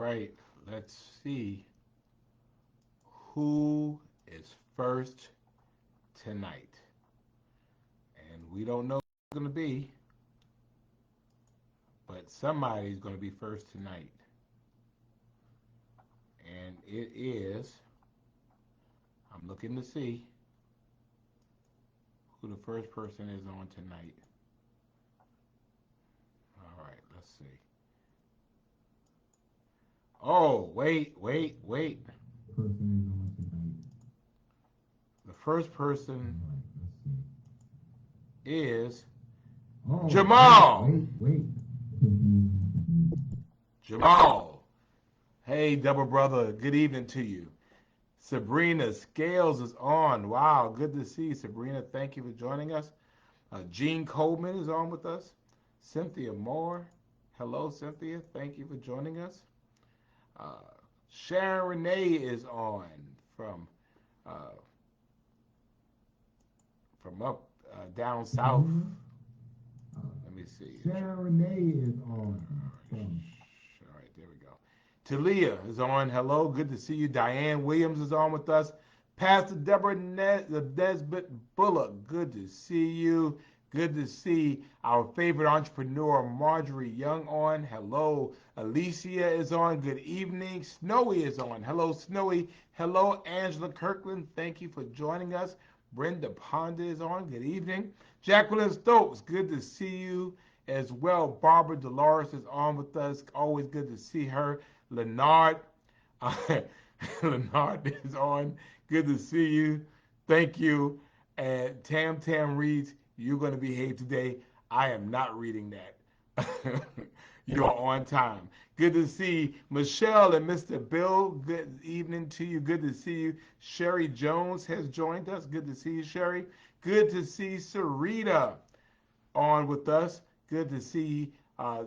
right, let's see who is first tonight. And we don't know who it's going to be, but somebody's going to be first tonight. And it is, I'm looking to see who the first person is on tonight. All right, let's see. Oh, wait. The first person is Jamal. Jamal. Hey, double brother. Good evening to you. Sabrina Scales is on. Wow, good to see you, Sabrina. Thank you for joining us. Gene Coleman is on with us. Cynthia Moore. Hello, Cynthia. Thank you for joining us. Uh, Sharon Renee is on from uh, up down south. Let me see. Sharon Renee is on. All right, there we go. Talia is on. Hello, good to see you. Diane Williams is on with us. Pastor Deborah Nesbitt Bullock, good to see you. Good to see our favorite entrepreneur, Marjorie Young, on. Hello. Alicia is on. Good evening. Snowy is on. Hello, Snowy. Hello, Angela Kirkland. Thank you for joining us. Brenda Ponda is on. Good evening. Jacqueline Stokes, good to see you as well. Barbara Dolores is on with us. Always good to see her. Leonard, Leonard is on. Good to see you. Thank you. And Tam reads, you're going to behave today. I am not reading that. You are on time. Good to see Michelle and Mr. Bill. Good evening to you. Good to see you. Sherry Jones has joined us. Good to see you, Sherry. Good to see Sarita on with us. Good to see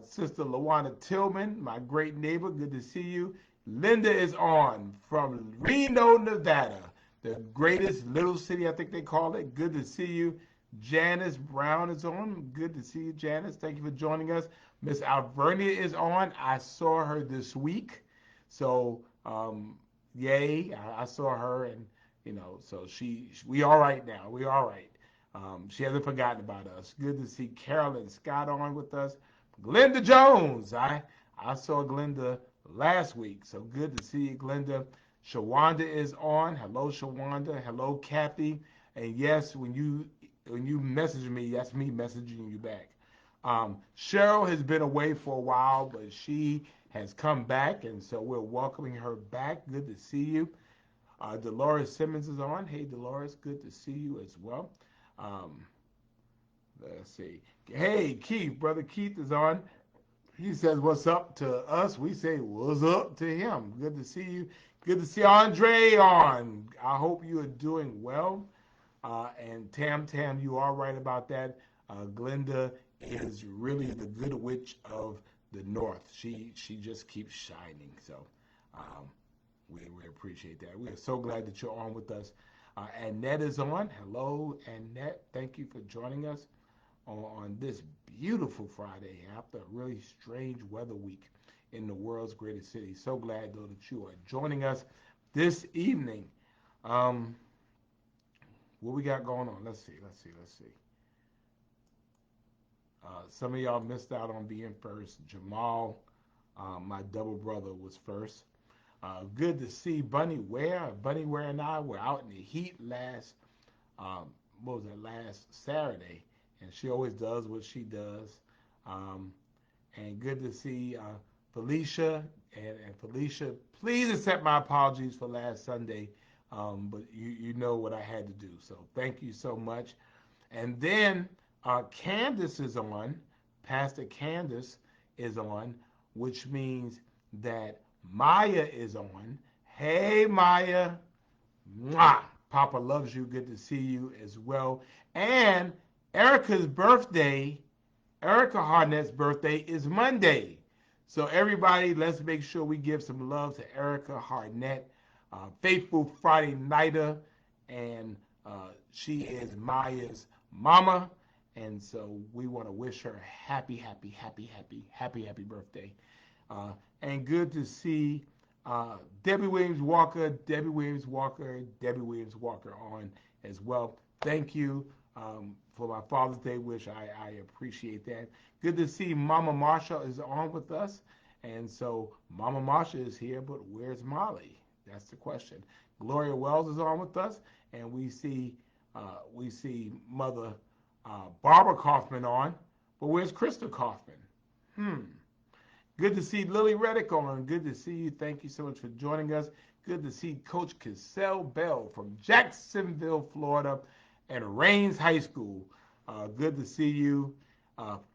Sister Lawana Tillman, my great neighbor. Good to see you. Linda is on from Reno, Nevada, the greatest little city, I think they call it. Good to see you. Janice Brown is on. Good to see you, Janice. Thank you for joining us. Miss Alvernia is on. I saw her this week. So, yay. I saw her, and, so we all right now. We all right. She hasn't forgotten about us. Good to see Carolyn Scott on with us. Glenda Jones. I saw Glenda last week, so good to see you, Glenda. Shawanda is on. Hello, Shawanda. Hello, Kathy. And yes, when you message me, that's me messaging you back. Cheryl has been away for a while, but she has come back, and so we're welcoming her back. Good to see you. Dolores Simmons is on. Hey, Dolores, good to see you as well. Um, let's see. Hey, Keith, brother Keith is on. He says, what's up to us? We say, what's up to him? Good to see you. Good to see Andre on. I hope you are doing well. And Tam, you are right about that. Glenda is really the good witch of the North. She just keeps shining. So we appreciate that. We are so glad that you're on with us. Annette is on. Hello, Annette. Thank you for joining us on this beautiful Friday after a really strange weather week in the world's greatest city. So glad, though, that you are joining us this evening. What we got going on? Let's see. Some of y'all missed out on being first. Jamal, my double brother, was first. Good to see Bunny Ware. Bunny Ware and I were out in the heat last Saturday, and she always does what she does. And good to see Felicia. And Felicia, please accept my apologies for last Sunday, but you know what I had to do. So thank you so much. And then Candace is on. Pastor Candace is on, which means that Maya is on. Hey, Maya. Mwah! Papa loves you. Good to see you as well. And Erica's birthday, Erica Harnett's birthday is Monday. So everybody, let's make sure we give some love to Erica Harnett, faithful Friday nighter, and she is Maya's mama. And so we want to wish her happy birthday. And good to see Debbie Williams Walker, Debbie Williams Walker, Debbie Williams Walker on as well. Thank you for my Father's Day wish. I appreciate that. Good to see Mama Marsha is on with us. And so Mama Marsha is here, but where's Molly? That's the question. Gloria Wells is on with us, and we see Mother Barbara Kaufman on, but where's Krista Kaufman? Good to see Lily Reddick on. Good to see you. Thank you so much for joining us. Good to see Coach Cassell Bell from Jacksonville, Florida, and Rains High School. Good to see you.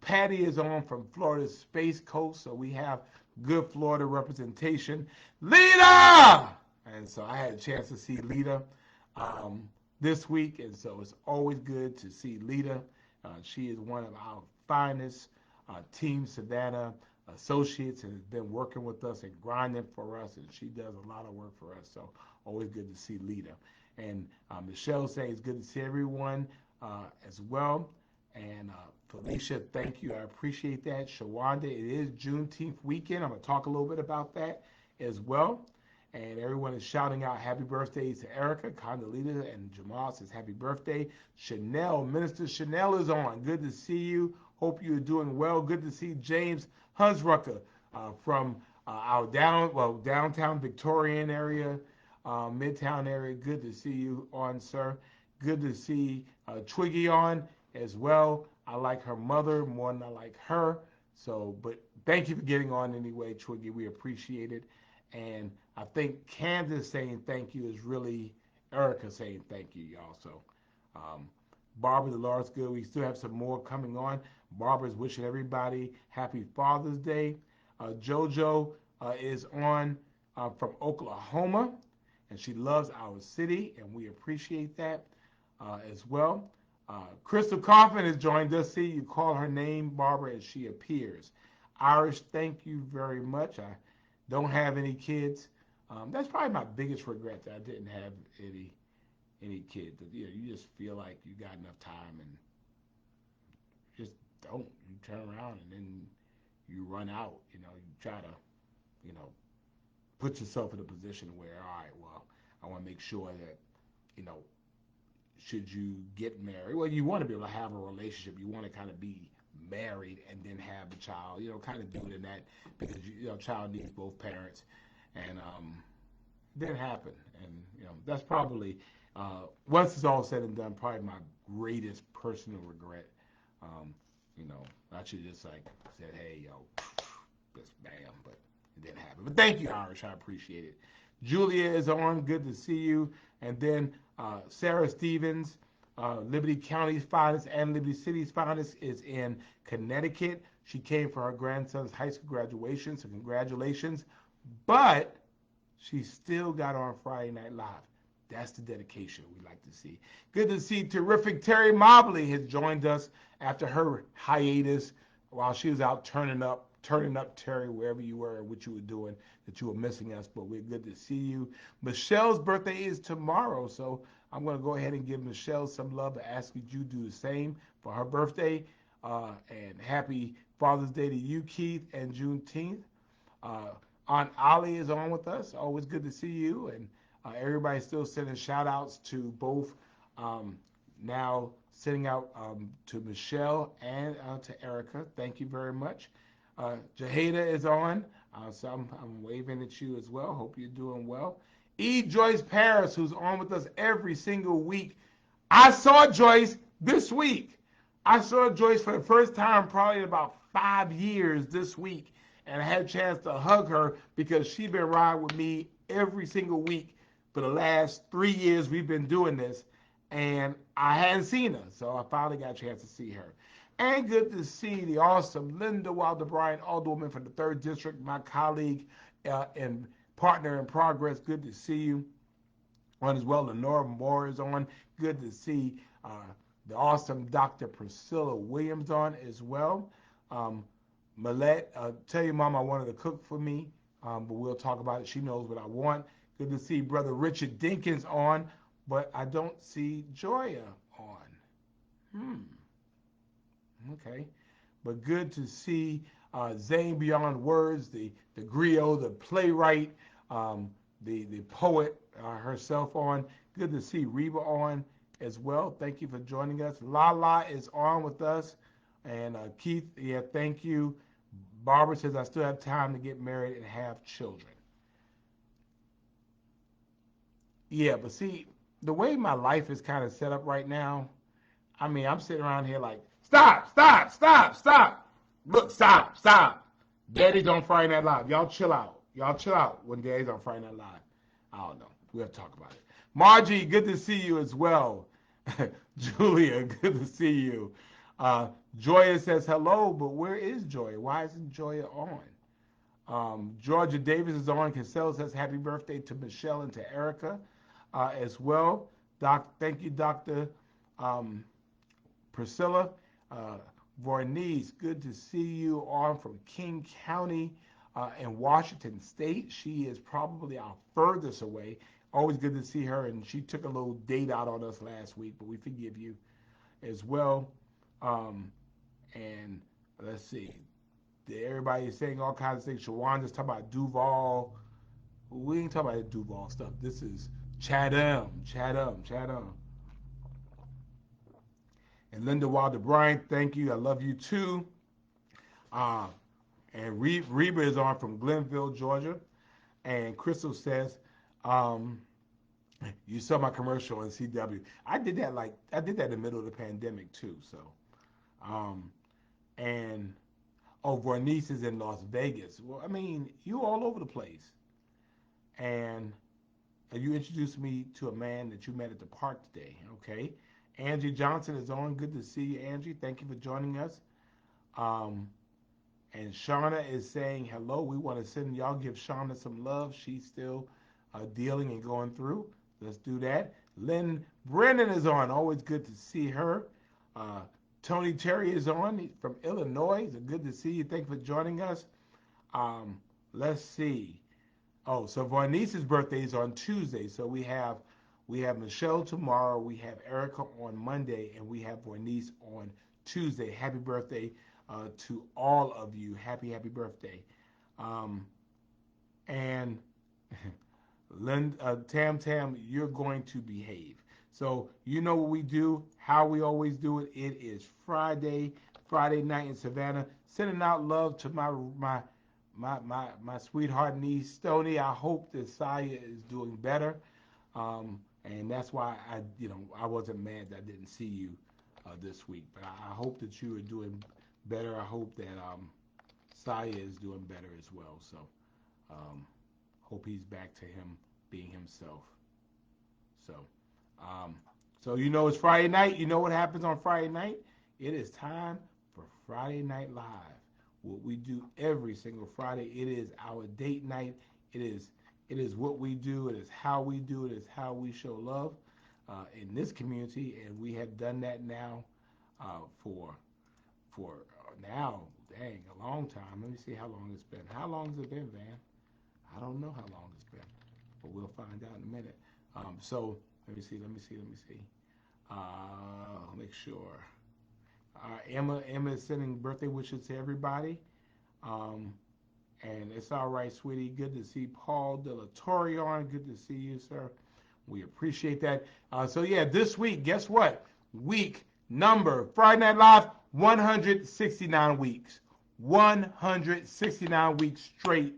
Patty is on from Florida's Space Coast, so we have good Florida representation. Lita! And so I had a chance to see Lita this week, and so it's always good to see Lita. She is one of our finest Team Savannah associates and has been working with us and grinding for us, and she does a lot of work for us, so always good to see Lita. And Michelle saying it's good to see everyone as well. And Felicia, thank you. I appreciate that. Shawanda, it is Juneteenth weekend. I'm going to talk a little bit about that as well. And everyone is shouting out happy birthdays to Erica. Condoleezza and Jamal says happy birthday. Chanel, Minister Chanel is on. Good to see you. Hope you're doing well. Good to see James Hunsrucker from our downtown Victorian area, Midtown area. Good to see you on, sir. Good to see Twiggy on as well. I like her mother more than I like her. So, but thank you for getting on anyway, Twiggy. We appreciate it. And I think Candace saying thank you is really Erica saying thank you, y'all. So, Barbara, the Lord's good. We still have some more coming on. Barbara's wishing everybody happy Father's Day. JoJo is on from Oklahoma, and she loves our city, and we appreciate that as well. Crystal Kaufman has joined us. See, you call her name, Barbara, as she appears. Irish, thank you very much. I don't have any kids. That's probably my biggest regret, that I didn't have any kids. You know, you just feel like you got enough time and just don't. You turn around and then you run out. You know, you try to, you know, put yourself in a position where, all right, well, I want to make sure that, you know, should you get married? Well, you want to be able to have a relationship. You want to kind of be married and then have a child, you know, kind of do it in that, because, you know, child needs both parents. And it didn't happen. And, you know, that's probably, once it's all said and done, probably my greatest personal regret. You know, I should just like said, hey, yo, just bam, but it didn't happen. But thank you, Irish. I appreciate it. Julia is on. Good to see you. And then Sarah Stevens, Liberty County's finest and Liberty City's finest, is in Connecticut. She came for her grandson's high school graduation, so congratulations. But she still got on Friday Night Live. That's the dedication we like to see. Good to see terrific Terry Mobley has joined us after her hiatus while she was out turning up Terry, wherever you were, what you were doing, that you were missing us, but we're good to see you. Michelle's birthday is tomorrow, so I'm going to go ahead and give Michelle some love and ask you to do the same for her birthday. And happy Father's Day to you, Keith, and Juneteenth. Aunt Ollie is on with us. Always good to see you. And everybody's still sending shout outs to both, now sending out to Michelle and to Erica. Thank you very much. Jaheda is on, so I'm waving at you as well. Hope you're doing well. E. Joyce Paris, who's on with us every single week. I saw Joyce this week. I saw Joyce for the first time probably in about 5 years this week, and I had a chance to hug her because she's been riding with me every single week for the last 3 years we've been doing this, and I hadn't seen her, so I finally got a chance to see her. And good to see the awesome Linda Wilder Bryan, Alderwoman from the 3rd District, my colleague and partner in progress. Good to see you on as well. Lenora Moore is on. Good to see the awesome Dr. Priscilla Williams on as well. Millette, tell your mom I wanted to cook for me, but we'll talk about it. She knows what I want. Good to see Brother Richard Dinkins on, but I don't see Joya on. Okay. But good to see Zane Beyond Words, the griot, the playwright, the poet herself on. Good to see Reba on as well. Thank you for joining us. Lala is on with us. And Keith, yeah, thank you. Barbara says, I still have time to get married and have children. Yeah, but see, the way my life is kind of set up right now, I mean, I'm sitting around here like, stop, stop, stop, stop. Look, stop, stop. Daddy's on Friday Night Live. Y'all chill out. Y'all chill out when Daddy's on Friday Night Live. I don't know. We'll have to talk about it. Margie, good to see you as well. Julia, good to see you. Joya says hello, but where is Joya? Why isn't Joya on? Georgia Davis is on. Cassell says happy birthday to Michelle and to Erica as well. Thank you, Dr. Um, Priscilla. Vornice, good to see you on from King County in Washington State. She is probably our furthest away. Always good to see her, and she took a little date out on us last week, but we forgive you as well. And let's see. Everybody is saying all kinds of things. Shawanda's talking about Duval. We ain't talking about Duval stuff. This is Chatham. And Linda Wilder Bryant, thank you. I love you too. Uh, and Reba is on from Glenville, Georgia. And Crystal says, you saw my commercial on CW. I did that in the middle of the pandemic too. So, and Vornice is in Las Vegas. Well, I mean, you all over the place. And you introduced me to a man that you met at the park today. Okay. Angie Johnson is on. Good to see you, Angie. Thank you for joining us. And Shauna is saying hello. We want to send y'all, give Shauna some love. She's still dealing and going through. Let's do that. Lynn Brennan is on. Always good to see her. Tony Terry is on from Illinois. It's good to see you. Thank you for joining us. Let's see. Oh, so Varnice's birthday is on Tuesday. So we have Michelle tomorrow, we have Erica on Monday, and we have Varnice on Tuesday. Happy birthday to all of you. Happy birthday. And Tam, you're going to behave. So you know what we do, how we always do it. It is Friday night in Savannah. Sending out love to my sweetheart niece, Stony. I hope that Saya is doing better. And that's why I wasn't mad that I didn't see you this week. But I hope that you are doing better. I hope that Saya is doing better as well. So hope he's back to him being himself. So you know it's Friday night. You know what happens on Friday night? It is time for Friday Night Live. What we do every single Friday. It is our date night. It is what we do. It is how we do it. It is how we show love in this community, and we have done that now for now, dang, a long time. Let me see how long it's been. How long has it been, Van? I don't know how long it's been, but we'll find out in a minute. So let me see. Make sure. Emma is sending birthday wishes to everybody. And it's all right, sweetie. Good to see Paul Delatorre on. Good to see you, sir. We appreciate that. So yeah, this week, guess what? Week number, Friday Night Live, 169 weeks. 169 weeks straight.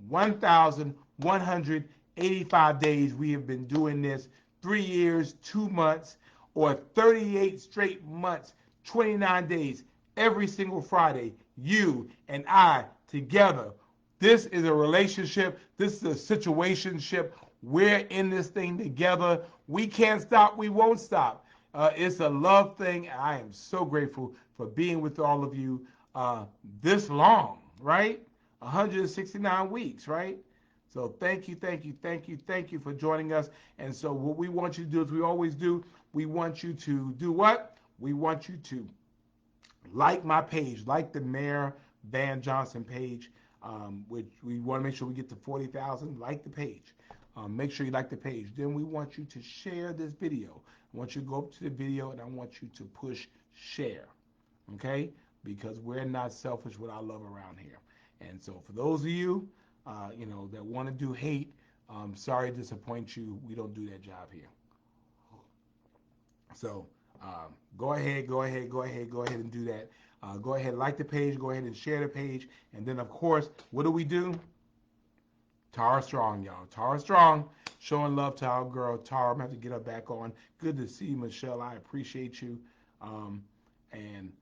1,185 days we have been doing this. 3 years, 2 months, or 38 straight months, 29 days, every single Friday, you and I together. This is a relationship. This is a situationship. We're in this thing together. We can't stop. We won't stop. It's a love thing. I am so grateful for being with all of you this long, right? 169 weeks, right? So thank you for joining us. And so what we want you to do, as we always do, we want you to do what? We want you to like my page, like the Mayor Van Johnson page, which we want to make sure we get to 40,000. Like the page. Make sure you like the page. Then we want you to share this video. I want you to go up to the video and I want you to push share. Okay? because we're not selfish with our love around here. And so for those of you, that want to do hate, sorry to disappoint you. We don't do that job here. So go ahead and do that. Go ahead, like the page, go ahead and share the page. And then, of course, what do? Tara Strong, y'all. Tara Strong, showing love to our girl. Tara, I'm going to have to get her back on. Good to see you, Michelle. I appreciate you. And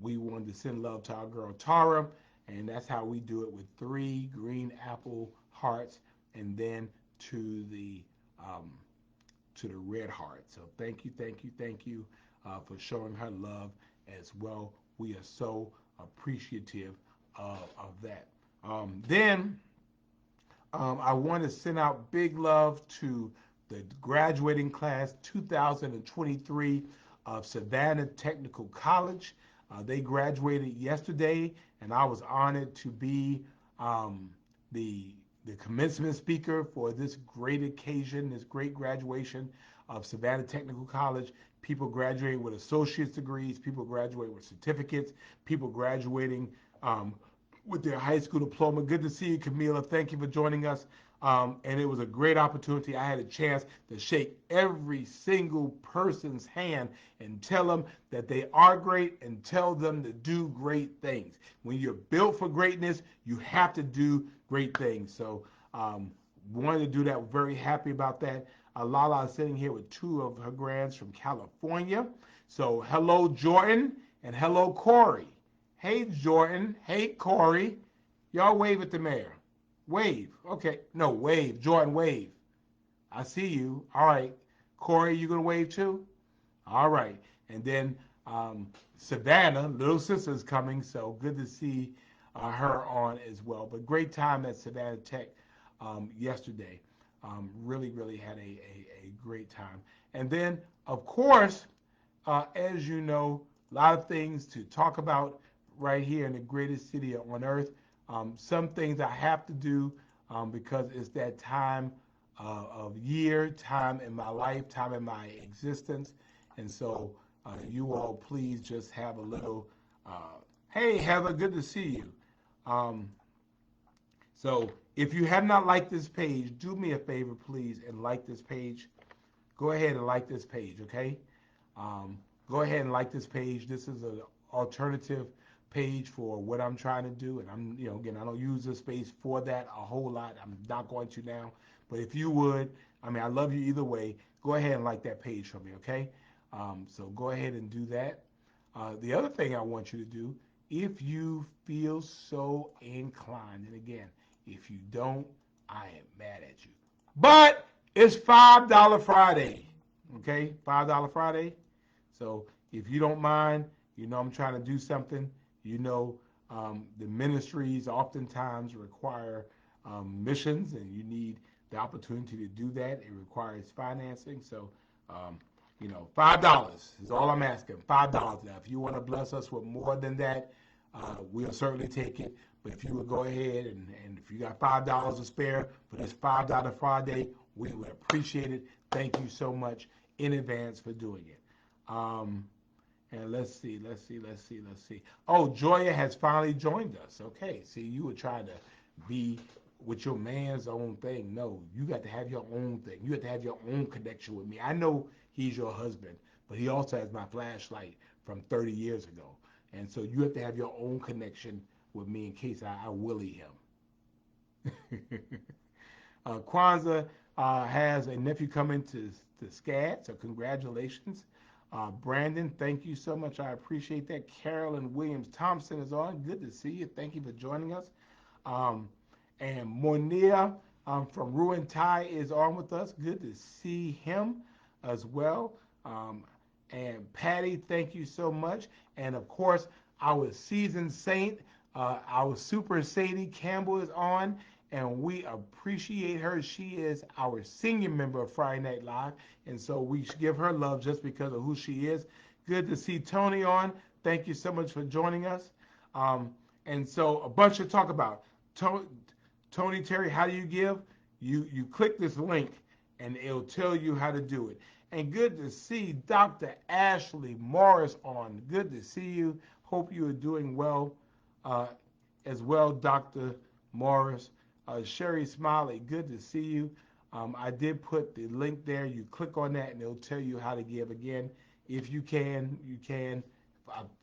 we wanted to send love to our girl, Tara. And that's how we do it, with 3 green apple hearts and then to the red heart. So thank you for showing her love as well. We are so appreciative of that. Then I want to send out big love to the graduating class 2023 of Savannah Technical College. They graduated yesterday, and I was honored to be the commencement speaker for this great occasion, this great graduation of Savannah Technical College. People graduating with associate's degrees, people graduating with certificates, people graduating with their high school diploma. Good to see you, Camila. Thank you for joining us. And it was a great opportunity. I had a chance to shake every single person's hand and tell them that they are great and tell them to do great things. When you're built for greatness, you have to do great things. So wanted to do that. We're very happy about that. Lala is sitting here with 2 of her grands from California. So hello, Jordan, and hello, Corey. Hey, Jordan. Hey, Corey. Y'all wave at the mayor. Wave. Okay. No, wave. Jordan, wave. I see you. All right. Corey, you going to wave too? All right. And then Savannah, little sister's coming, so good to see her on as well. But great time at Savannah Tech yesterday. Really had a great time. And then, of course, as you know, a lot of things to talk about right here in the greatest city on earth. Some things I have to do because it's that time of year, time in my life, time in my existence. And so you all please just have a little, hey, Heather, good to see you. So if you have not liked this page, do me a favor, please, and like this page. Go ahead and like this page, okay? Go ahead and like this page. This is an alternative page for what I'm trying to do. And I'm, again, I don't use this space for that a whole lot. I'm not going to now. But if you would, I love you either way. Go ahead and like that page for me, okay? So go ahead and do that. The other thing I want you to do, if you feel so inclined, and again, if you don't, I am mad at you. But it's $5 Friday, okay? $5 Friday. So if you don't mind, I'm trying to do something. The ministries oftentimes require missions, and you need the opportunity to do that. It requires financing. So, $5 is all I'm asking. $5. Now, if you want to bless us with more than that, we'll certainly take it. But if you would go ahead and if you got $5 to spare for this $5 Friday, we would appreciate it. Thank you so much in advance for doing it. And let's see. Oh, Joya has finally joined us. Okay, see, you were trying to be with your man's own thing. No, you got to have your own thing. You have to have your own connection with me. I know he's your husband, but he also has my flashlight from 30 years ago. And so you have to have your own connection with me in case I willy him. Kwanzaa has a nephew coming to SCAD, so congratulations. Brandon, thank you so much. I appreciate that. Carolyn Williams Thompson is on. Good to see you. Thank you for joining us. And Monia from Ruin Thai is on with us. Good to see him as well. And Patty, thank you so much. And of course, our seasoned saint, our Super Sadie Campbell is on, and we appreciate her. She is our senior member of Friday Night Live, and so we should give her love just because of who she is. Good to see Tony on. Thank you so much for joining us. And so a bunch to talk about. Tony Terry, how do you give? You click this link, and it'll tell you how to do it. And good to see Dr. Ashley Morris on. Good to see you. Hope you are doing well uh, as well, Dr. Morris. Sherry Smiley, good to see you. I did put the link there. You click on that and it'll tell you how to give. Again, if you can, you can.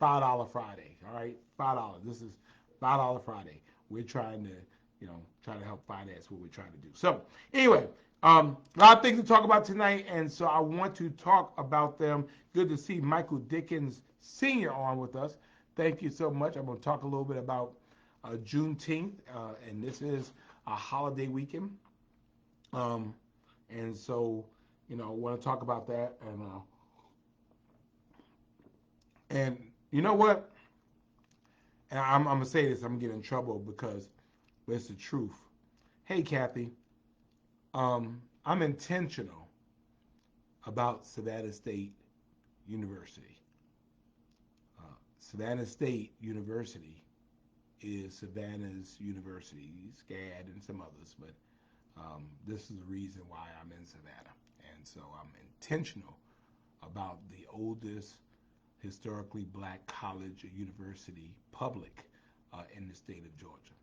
$5 Friday, all right? $5. This is $5 Friday. We're trying to, try to help finance what we're trying to do. So anyway, a lot of things to talk about tonight, and so I want to talk about them. Good to see Michael Dickens Sr. on with us. Thank you so much. I'm going to talk a little bit about Juneteenth, and this is a holiday weekend. And so, I want to talk about that. And you know what? And I'm going to say this, I'm going to get in trouble because it's the truth. Hey, Kathy, I'm intentional about Savannah State University. Savannah State University is Savannah's university, SCAD and some others, but this is the reason why I'm in Savannah. And so I'm intentional about the oldest historically black college or university, public, in the state of Georgia.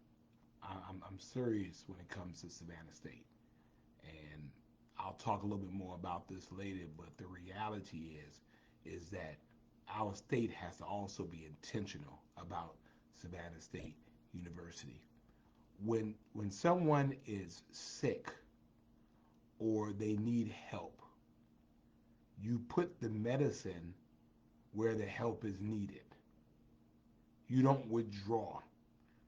I'm serious when it comes to Savannah State. And I'll talk a little bit more about this later, but the reality is that our state has to also be intentional about Savannah State University. When someone is sick or they need help, you put the medicine where the help is needed. You don't withdraw.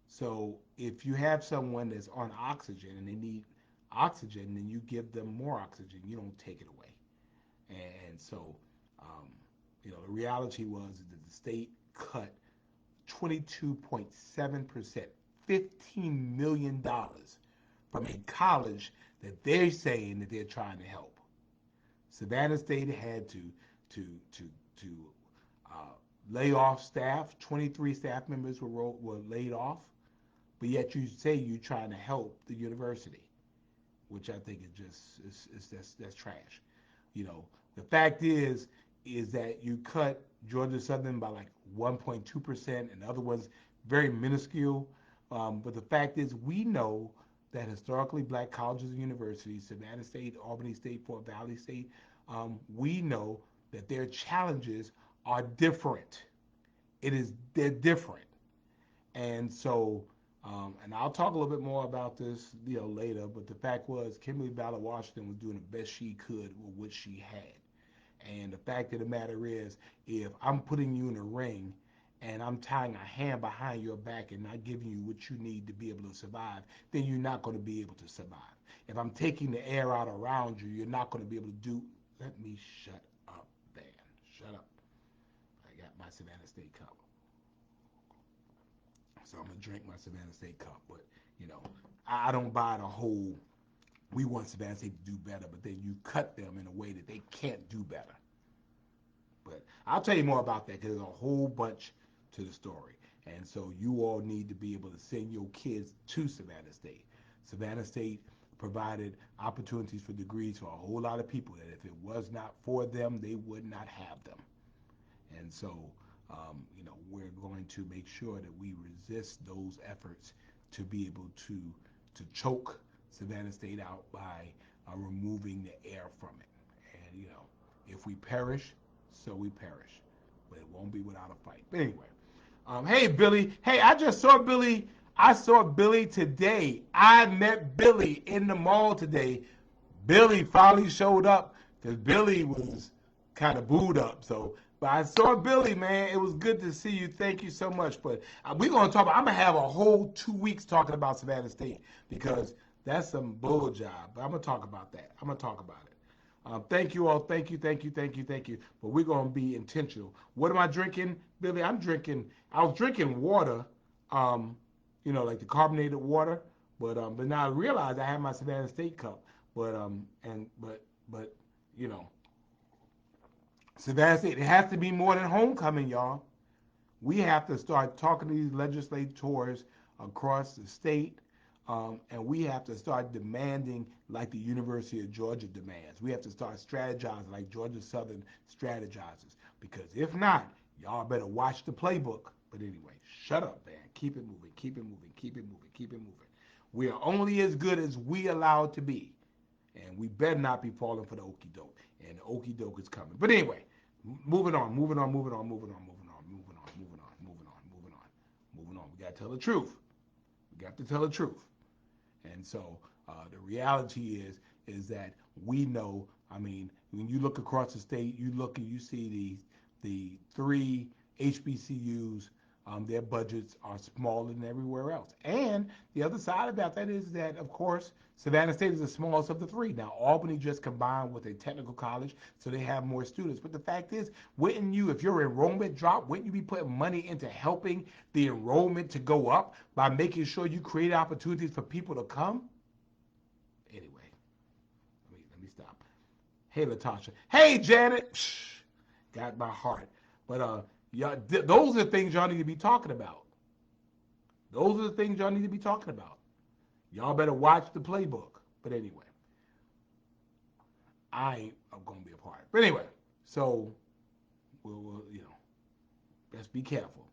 So if you have someone that's on oxygen and they need oxygen, then you give them more oxygen. You don't take it away. And so, the reality was that the state cut 22.7%, $15 million from a college that they're saying that they're trying to help. Savannah State had to lay off staff. 23 staff members were laid off, but yet you say you're trying to help the university, which I think that's trash. The fact is that you cut Georgia Southern by like 1.2%, and the other ones very minuscule. But the fact is, we know that historically black colleges and universities, Savannah State, Albany State, Fort Valley State, we know that their challenges are different. They're different. And so, and I'll talk a little bit more about this, later, but the fact was Kimberly Ballard Washington was doing the best she could with what she had. And the fact of the matter is, if I'm putting you in a ring and I'm tying a hand behind your back and not giving you what you need to be able to survive, then you're not going to be able to survive. If I'm taking the air out around you, you're not going to be able to do. Let me shut up, Dan. Shut up. I got my Savannah State cup. So I'm going to drink my Savannah State cup. But, I don't buy the whole, we want Savannah State to do better, but then you cut them in a way that they can't do better. But I'll tell you more about that because there's a whole bunch to the story. And so you all need to be able to send your kids to Savannah State. Savannah State provided opportunities for degrees for a whole lot of people that if it was not for them, they would not have them. And so, we're going to make sure that we resist those efforts to be able to choke Savannah State out by removing the air from it. And, if we perish, so we perish. But it won't be without a fight. But anyway, hey, Billy. Hey, I just saw Billy. I saw Billy today. I met Billy in the mall today. Billy finally showed up because Billy was kind of booed up. But I saw Billy, man. It was good to see you. Thank you so much. But we're going to talk about, I'm going to have a whole 2 weeks talking about Savannah State because that's some bull job. But I'm going to talk about that. I'm going to talk about it. Thank you all. Thank you. But we're going to be intentional. What am I drinking, Billy? I was drinking water, like the carbonated water. But now I realize I have my Savannah State cup. But Savannah State, it has to be more than homecoming, y'all. We have to start talking to these legislators across the state And we have to start demanding like the University of Georgia demands. We have to start strategizing like Georgia Southern strategizes. Because if not, y'all better watch the playbook. But anyway, shut up, man. Keep it moving, keep it moving, keep it moving, keep it moving. We are only as good as we allow it to be. And we better not be falling for the okie doke. And the okie doke is coming. But anyway, moving on, moving on, moving on, moving on, moving on, moving on, moving on, moving on, moving on, moving on. We got to tell the truth. We got to tell the truth. And so the reality is that we know. I mean, when you look across the state, you look and you see the three HBCUs. Their budgets are smaller than everywhere else. And the other side about that is that, of course, Savannah State is the smallest of the three. Now, Albany just combined with a technical college, so they have more students. But the fact is, wouldn't you, if your enrollment dropped, wouldn't you be putting money into helping the enrollment to go up by making sure you create opportunities for people to come? Anyway, let me stop. Hey, Latasha. Hey, Janet. Psh, got my heart. But y'all, those are the things y'all need to be talking about. Those are the things y'all need to be talking about. Y'all better watch the playbook. But anyway, I ain't going to be a part. But anyway, so we'll let's be careful.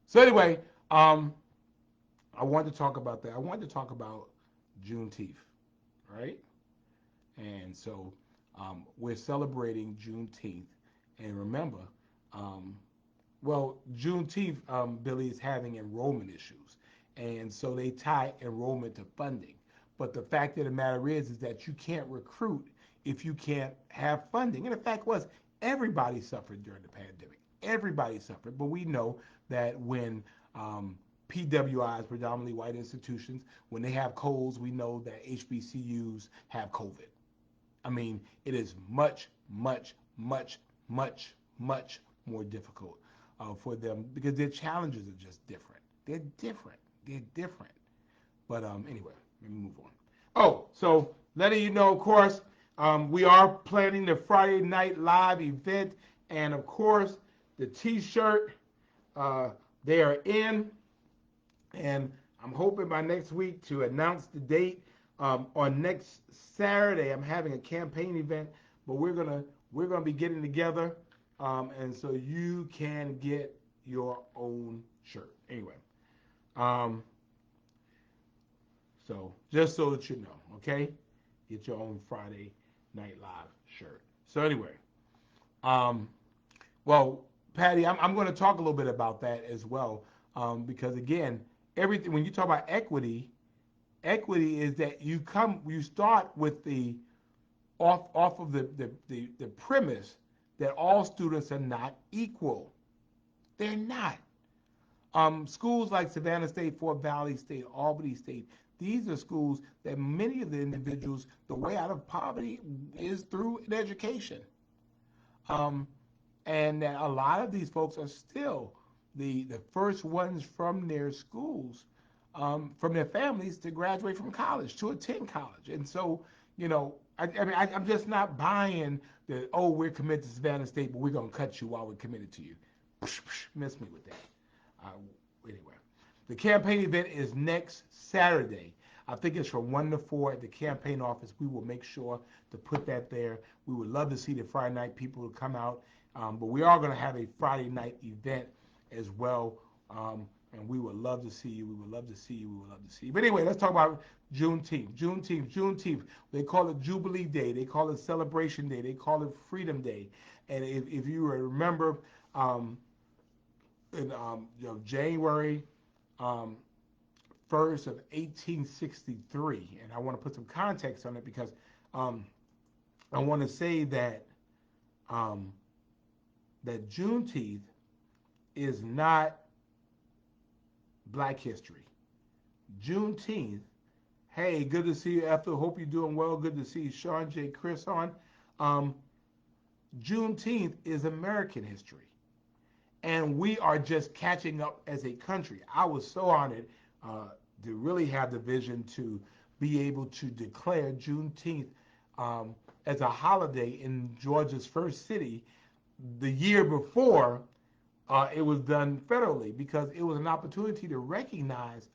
So anyway, I wanted to talk about that. I wanted to talk about Juneteenth, right? And so we're celebrating Juneteenth. And remember, Juneteenth, Billy, is having enrollment issues. And so they tie enrollment to funding. But the fact of the matter is that you can't recruit if you can't have funding. And the fact was, everybody suffered during the pandemic. Everybody suffered. But we know that when PWIs, predominantly white institutions, when they have colds, we know that HBCUs have COVID. I mean, it is much, much, much, much, much more difficult for them because their challenges are just different. They're different. They're different. But anyway, let me move on. Oh, so letting you know, of course, we are planning the Friday Night Live event. And of course, the t-shirt, they are in. And I'm hoping by next week to announce the date. On next Saturday, I'm having a campaign event, but we're gonna be getting together, and so you can get your own shirt. Anyway, so just so that you know, okay, get your own Friday Night Live shirt. So anyway, well, Patty, I'm going to talk a little bit about that as well, because again, everything when you talk about equity is that you start with the off of the premise that all students are not equal. They're not. Schools like Savannah State, Fort Valley State, Albany State, these are schools that many of the individuals, the way out of poverty is through an education. And that a lot of these folks are still the first ones from their schools, from their families to graduate from college, to attend college. And so, I'm just not buying that, oh, we're committed to Savannah State, but we're going to cut you while we're committed to you. Miss me with that. Anyway, the campaign event is next Saturday. I think it's from 1 to 4 at the campaign office. We will make sure to put that there. We would love to see the Friday night people to come out, but we are going to have a Friday night event as well, and we would love to see you. We would love to see you. We would love to see you. But anyway, let's talk about Juneteenth. They call it Jubilee Day. They call it Celebration Day. They call it Freedom Day. And if you remember, in January 1st of 1863, and I want to put some context on it because I want to say that that Juneteenth is not Black history. Juneteenth, hey, good to see you, Ethel. Hope you're doing well. Good to see Sean J. Chris on. Juneteenth is American history. And we are just catching up as a country. I was so honored to really have the vision to be able to declare Juneteenth as a holiday in Georgia's first city the year before it was done federally, because it was an opportunity to recognize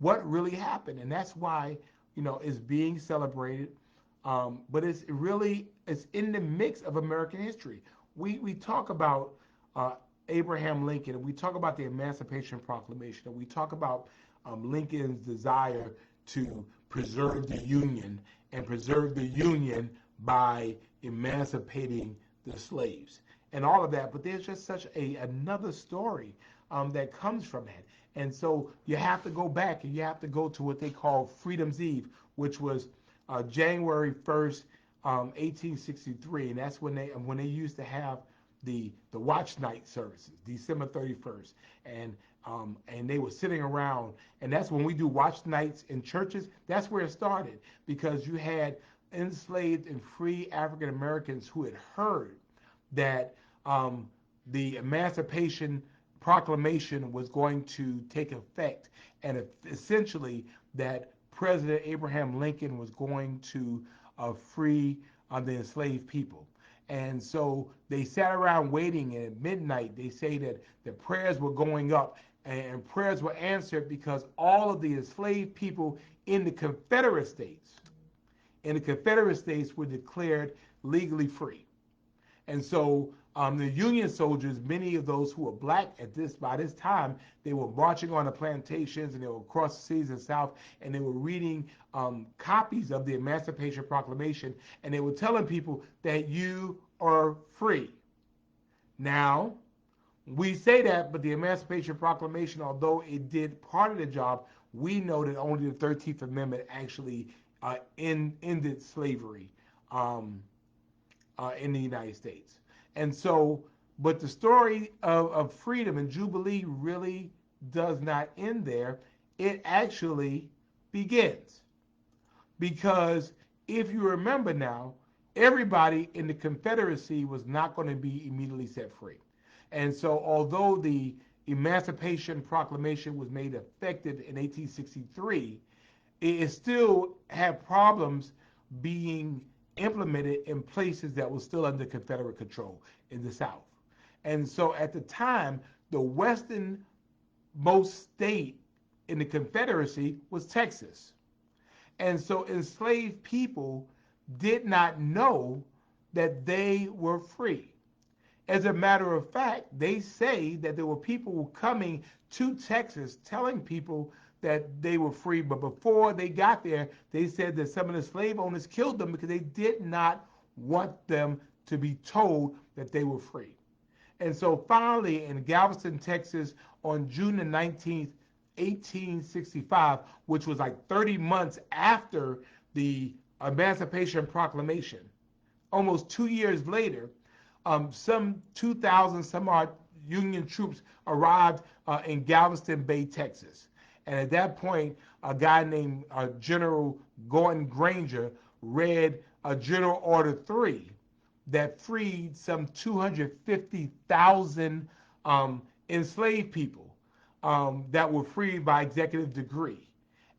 what really happened. And that's why, it's being celebrated. But it's in the mix of American history. We talk about uh, Abraham Lincoln, and we talk about the Emancipation Proclamation, and we talk about Lincoln's desire to preserve the Union and preserve the Union by emancipating the slaves and all of that. But there's just such another story that comes from that. And so you have to go back and you have to go to what they call Freedom's Eve, which was January 1st, 1863, and that's when they used to have the watch night services, December 31st, and they were sitting around, and that's when we do watch nights in churches. That's where it started, because you had enslaved and free African Americans who had heard that the Emancipation Proclamation was going to take effect, and essentially that President Abraham Lincoln was going to free the enslaved people. And so they sat around waiting, and at midnight they say that the prayers were going up and prayers were answered because all of the enslaved people in the Confederate States were declared legally free. And so the Union soldiers, many of those who were black by this time, they were marching on the plantations and they were across the seas in the South, and they were reading copies of the Emancipation Proclamation, and they were telling people that you are free. Now, we say that, but the Emancipation Proclamation, although it did part of the job, we know that only the 13th Amendment actually ended slavery in the United States. And so, but the story of freedom and Jubilee really does not end there. It actually begins. Because if you remember now, everybody in the Confederacy was not going to be immediately set free. And so, although the Emancipation Proclamation was made effective in 1863, it still had problems being implemented in places that were still under Confederate control in the South. And so at the time, the westernmost state in the Confederacy was Texas. And so enslaved people did not know that they were free. As a matter of fact, they say that there were people coming to Texas telling people that they were free, but before they got there, they said that some of the slave owners killed them because they did not want them to be told that they were free. And so finally, in Galveston, Texas, on June the 19th, 1865, which was like 30 months after the Emancipation Proclamation, almost 2 years later, some 2,000 some odd Union troops arrived in Galveston Bay, Texas. And at that point, a guy named General Gordon Granger read General Order 3 that freed some 250,000 enslaved people that were freed by executive decree.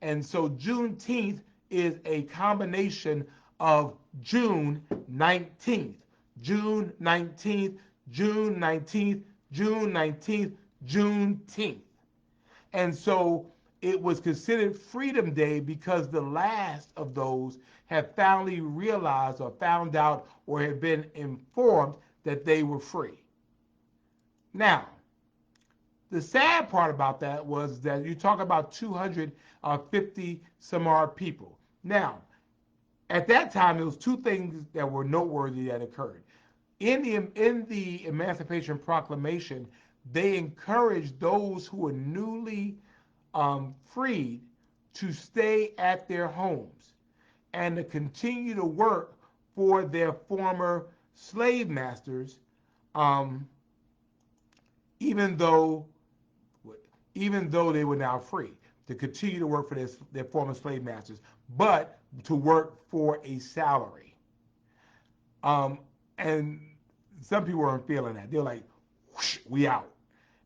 And so Juneteenth is a combination of June 19th, June 19th, June 19th, June 19th, Juneteenth. And so it was considered Freedom Day because the last of those had finally realized or found out or had been informed that they were free. Now, the sad part about that was that you talk about 250 some odd people. Now, at that time, there was two things that were noteworthy that occurred. In the Emancipation Proclamation, they encouraged those who were newly freed to stay at their homes and to continue to work for their former slave masters, even though they were now free, to continue to work for their former slave masters, but to work for a salary. And some people weren't feeling that. They're like, whoosh, we out.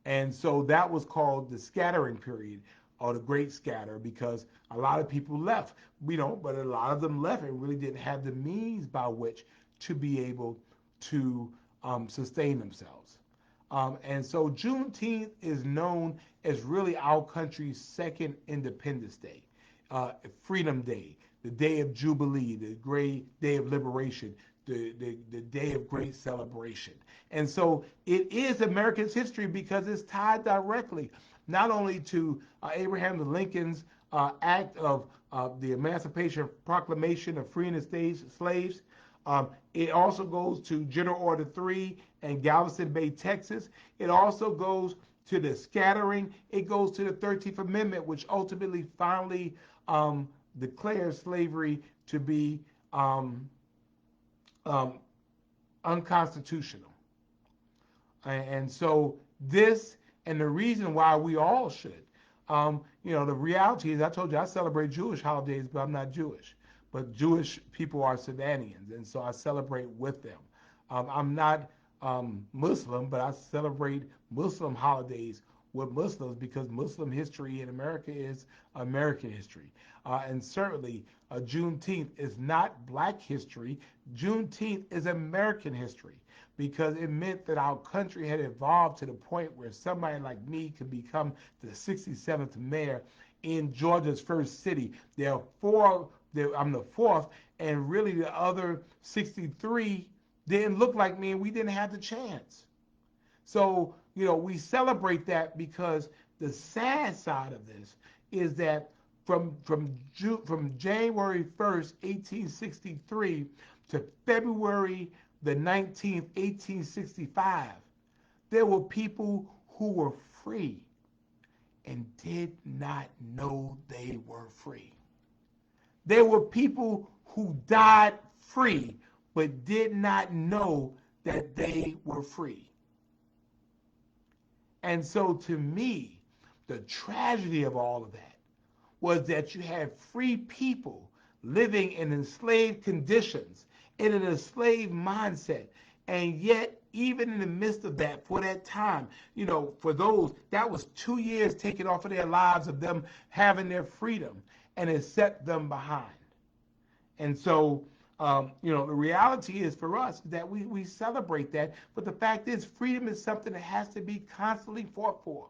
And so that was called the scattering period, or the Great Scatter, because a lot of people left, but a lot of them left and really didn't have the means by which to be able to sustain themselves. And so Juneteenth is known as really our country's second Independence Day, Freedom Day, the Day of Jubilee, the great Day of Liberation, the day of great celebration. And so it is America's history because it's tied directly not only to Abraham Lincoln's act of the Emancipation Proclamation of freeing the slaves. It also goes to General Order 3 and Galveston Bay, Texas. It also goes to the scattering. It goes to the 13th Amendment, which ultimately finally declares slavery to be um, unconstitutional. And so this, and the reason why we all should, the reality is, I told you I celebrate Jewish holidays, but I'm not Jewish. But Jewish people are Savannahans, and so I celebrate with them. I'm not Muslim, but I celebrate Muslim holidays with Muslims because Muslim history in America is American history. And certainly, Juneteenth is not Black history. Juneteenth is American history because it meant that our country had evolved to the point where somebody like me could become the 67th mayor in Georgia's first city. There are four, I'm the fourth, and really the other 63 didn't look like me and we didn't have the chance. So, we celebrate that because the sad side of this is that from January 1st, 1863 to February the 19th, 1865, there were people who were free and did not know they were free. There were people who died free but did not know that they were free. And so to me, the tragedy of all of that was that you had free people living in enslaved conditions, in an enslaved mindset. And yet, even in the midst of that, for that time, for those, that was 2 years taken off of their lives of them having their freedom, and it set them behind. And so, the reality is for us that we celebrate that, but the fact is, freedom is something that has to be constantly fought for.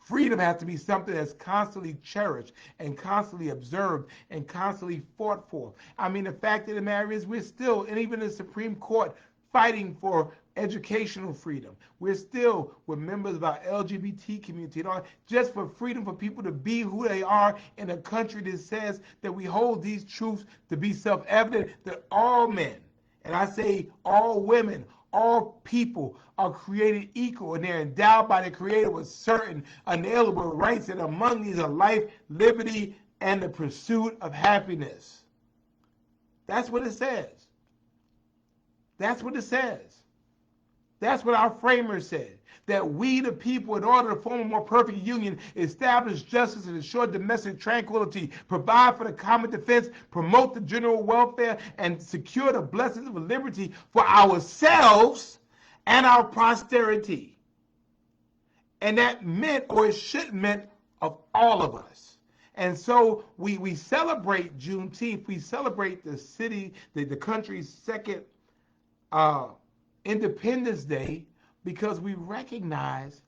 Freedom has to be something that's constantly cherished and constantly observed and constantly fought for. I mean, the fact of the matter is we're still, and even the Supreme Court, fighting for educational freedom. We're still with members of our LGBT community, just for freedom for people to be who they are in a country that says that we hold these truths to be self-evident, that all men, and I say all women, all people are created equal and they're endowed by the Creator with certain unalienable rights, and among these are life, liberty, and the pursuit of happiness. That's what it says. That's what it says. That's what our framers said. That we, the people, in order to form a more perfect union, establish justice and ensure domestic tranquility, provide for the common defense, promote the general welfare, and secure the blessings of liberty for ourselves and our posterity. And that meant, or it should meant, of all of us. And so we celebrate Juneteenth. We celebrate the city, the country's second Independence Day, because we recognize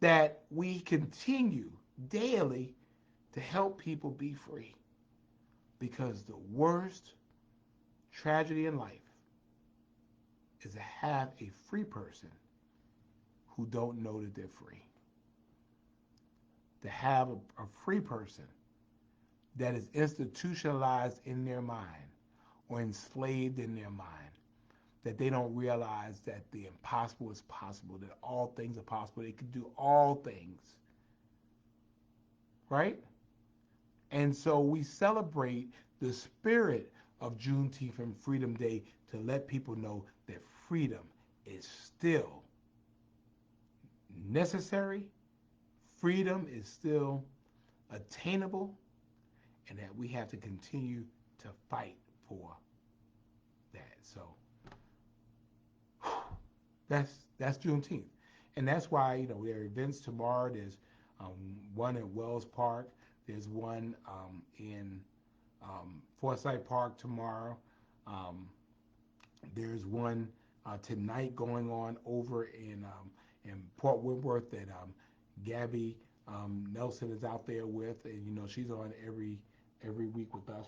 that we continue daily to help people be free. Because the worst tragedy in life is to have a free person who don't know that they're free. To have a free person that is institutionalized in their mind or enslaved in their mind, that they don't realize that the impossible is possible, that all things are possible, they can do all things, right? And so we celebrate the spirit of Juneteenth and Freedom Day to let people know that freedom is still necessary, freedom is still attainable, and that we have to continue to fight for that. So that's Juneteenth, and that's why there are events tomorrow. There's one at Wells Park. There's one in Forsyth Park tomorrow. There's one tonight going on over in Port Wentworth that Gabby Nelson is out there with, and she's on every week with us.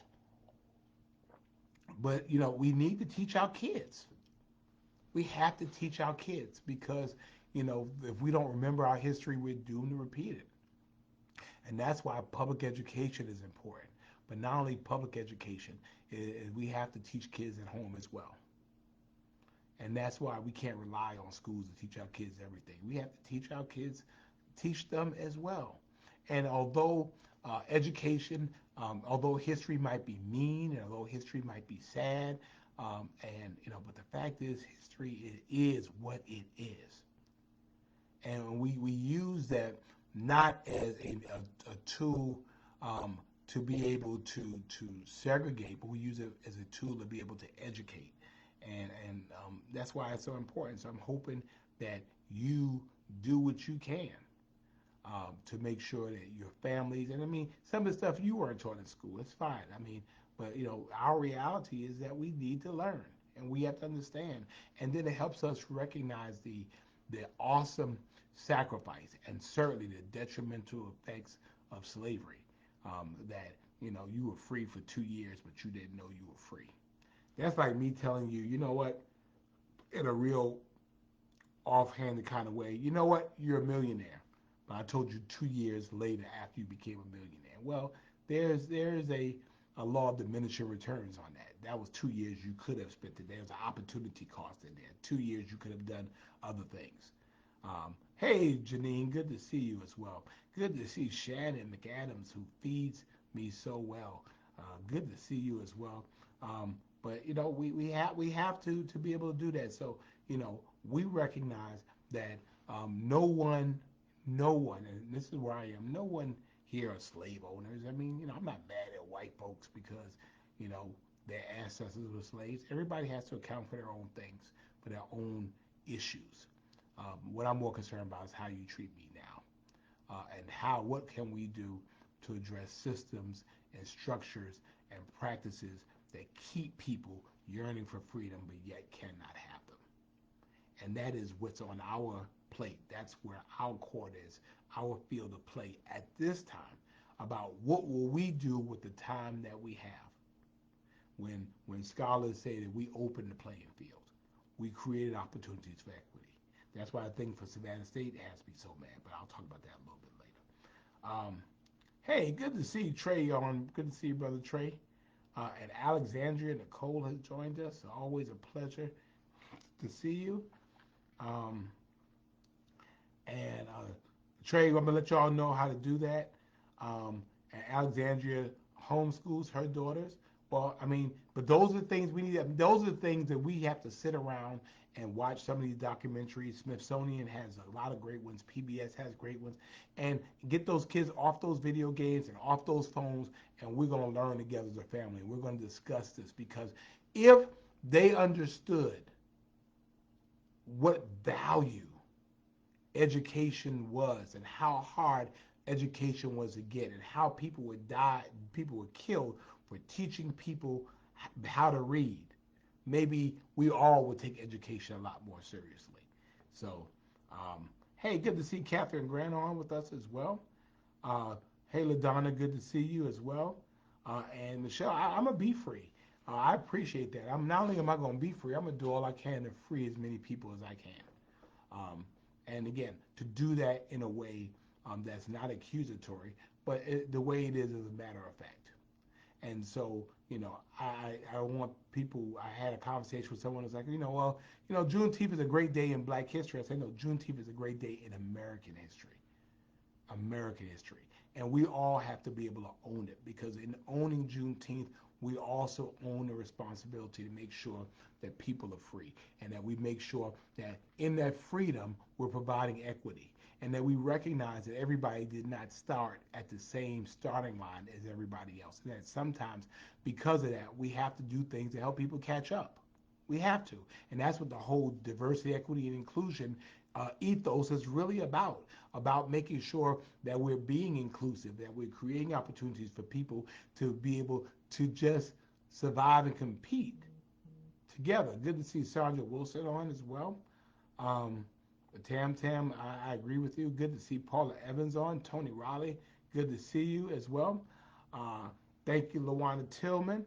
But we need to teach our kids. We have to teach our kids because if we don't remember our history, we're doomed to repeat it. And that's why public education is important. But not only public education, we have to teach kids at home as well. And that's why we can't rely on schools to teach our kids everything. We have to teach our kids, teach them as well. And although although history might be mean, and although history might be sad, but the fact is, history is what it is. And we use that not as a tool to be able to segregate, but we use it as a tool to be able to educate. And that's why it's so important. So I'm hoping that you do what you can to make sure that your families, and I mean, some of the stuff you weren't taught in school, it's fine. I mean, but our reality is that we need to learn and we have to understand. And then it helps us recognize the awesome sacrifice and certainly the detrimental effects of slavery. That you were free for 2 years, but you didn't know you were free. That's like me telling you, you know what, in a real offhanded kind of way, you know what, you're a millionaire. But I told you 2 years later after you became a millionaire. Well, there's a law of diminishing returns on that. That was 2 years you could have spent it. There's an opportunity cost in there. 2 years you could have done other things. Hey, Janine, good to see you as well. Good to see Shannon McAdams, who feeds me so well. Good to see you as well. But we have to be able to do that. So we recognize that no one, and this is where I am. No one here are slave owners. I mean, I'm not mad at white folks because their ancestors were slaves. Everybody has to account for their own things, for their own issues. What I'm more concerned about is how you treat me now, and what can we do to address systems and structures and practices that keep people yearning for freedom but yet cannot have them. And that is what's on our plate. That's where our court is, our field of play at this time, about what will we do with the time that we have. When scholars say that we open the playing field, we created opportunities for equity. That's why I think for Savannah State it has to be so mad, but I'll talk about that a little bit later. Hey, good to see Trey on. Good to see you, Brother Trey. And Alexandria Nicole has joined us. Always a pleasure to see you. And Trey, I'm gonna let y'all know how to do that. And Alexandria homeschools her daughters. Well, I mean, but those are the things we need. Those are the things that we have to sit around and watch some of these documentaries. Smithsonian has a lot of great ones. PBS has great ones. And get those kids off those video games and off those phones, and we're going to learn together as a family. We're going to discuss this because if they understood what value education was and how hard education was to get and how people would die, people were killed for teaching people how to read, maybe we all would take education a lot more seriously. So, hey, good to see Catherine Grant on with us as well. Hey, LaDonna, good to see you as well. And Michelle, I'm going to be free. I appreciate that. Not only am I going to be free, I'm going to do all I can to free as many people as I can. And again, to do that in a way that's not accusatory, but the way it is a matter of fact. And so, I want people, I had a conversation with someone who's like, Juneteenth is a great day in Black history. I said, no, Juneteenth is a great day in American history. American history. And we all have to be able to own it because in owning Juneteenth, we also own the responsibility to make sure that people are free and that we make sure that in that freedom, we're providing equity and that we recognize that everybody did not start at the same starting line as everybody else. And that sometimes because of that, we have to do things to help people catch up. We have to. And that's what the whole diversity, equity, and inclusion ethos is really about making sure that we're being inclusive, that we're creating opportunities for people to be able to just survive and compete together. Good to see Sandra Wilson on as well. Um, Tam Tam, I agree with you. Good to see Paula Evans on. Tony Raleigh, good to see you as well. Uh, Thank you, Lawana Tillman.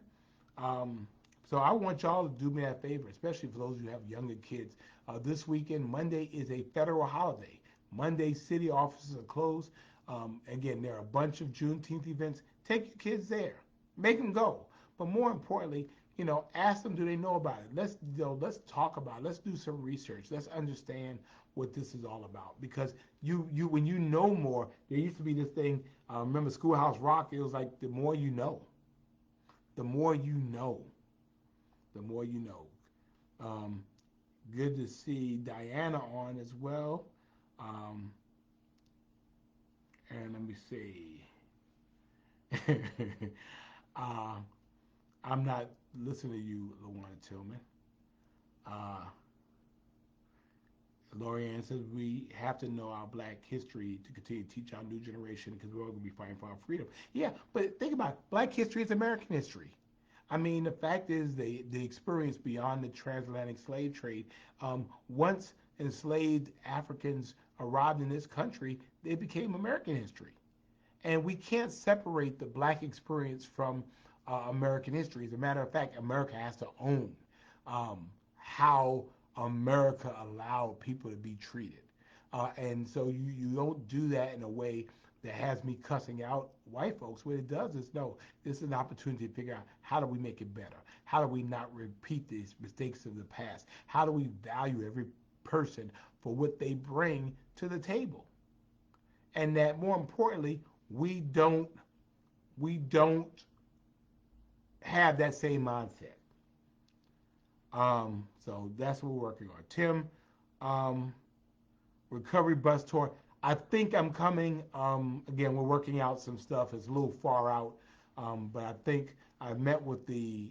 Um, so I want y'all to do me a favor, especially for those who have younger kids. This weekend, Monday is a federal holiday. Monday, city offices are closed. Again, there are a bunch of Juneteenth events. Take your kids there. Make them go. But more importantly, ask them, do they know about it? Let's talk about it. Let's do some research. Let's understand what this is all about. Because when you know more, there used to be this thing. Remember Schoolhouse Rock? It was like the more you know, the more you know, the more you know. Um, Good to see Diana on as well. Um, and let me see. uh, I'm not listening to you, Lawana Tillman. Uh, Lorianne says we have to know our black history to continue to teach our new generation because we're all going to be fighting for our freedom. Yeah, but think about it. Black history is American history. I mean, the fact is the experience beyond the transatlantic slave trade. Once enslaved Africans arrived in this country, it became American history. And we can't separate the black experience from American history. As a matter of fact, America has to own how America allowed people to be treated. And so you don't do that in a way that has me cussing out white folks. What it does is, no, this is an opportunity to figure out how do we make it better? How do we not repeat these mistakes of the past? How do we value every person for what they bring to the table? And that more importantly, we don't have that same mindset. So that's what we're working on. Tim, um, recovery bus tour. I think I'm coming. Again, we're working out some stuff. It's a little far out, but I think I met with the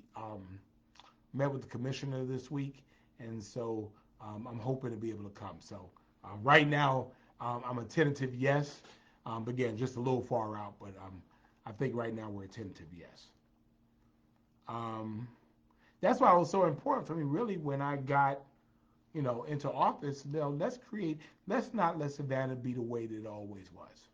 commissioner this week, and so I'm hoping to be able to come. So right now, I'm a tentative yes. But again, just a little far out, but I think right now we're a tentative yes. Um, that's why it was so important for me, really, when I got, into office. Let's not let Savannah be the way that it always was.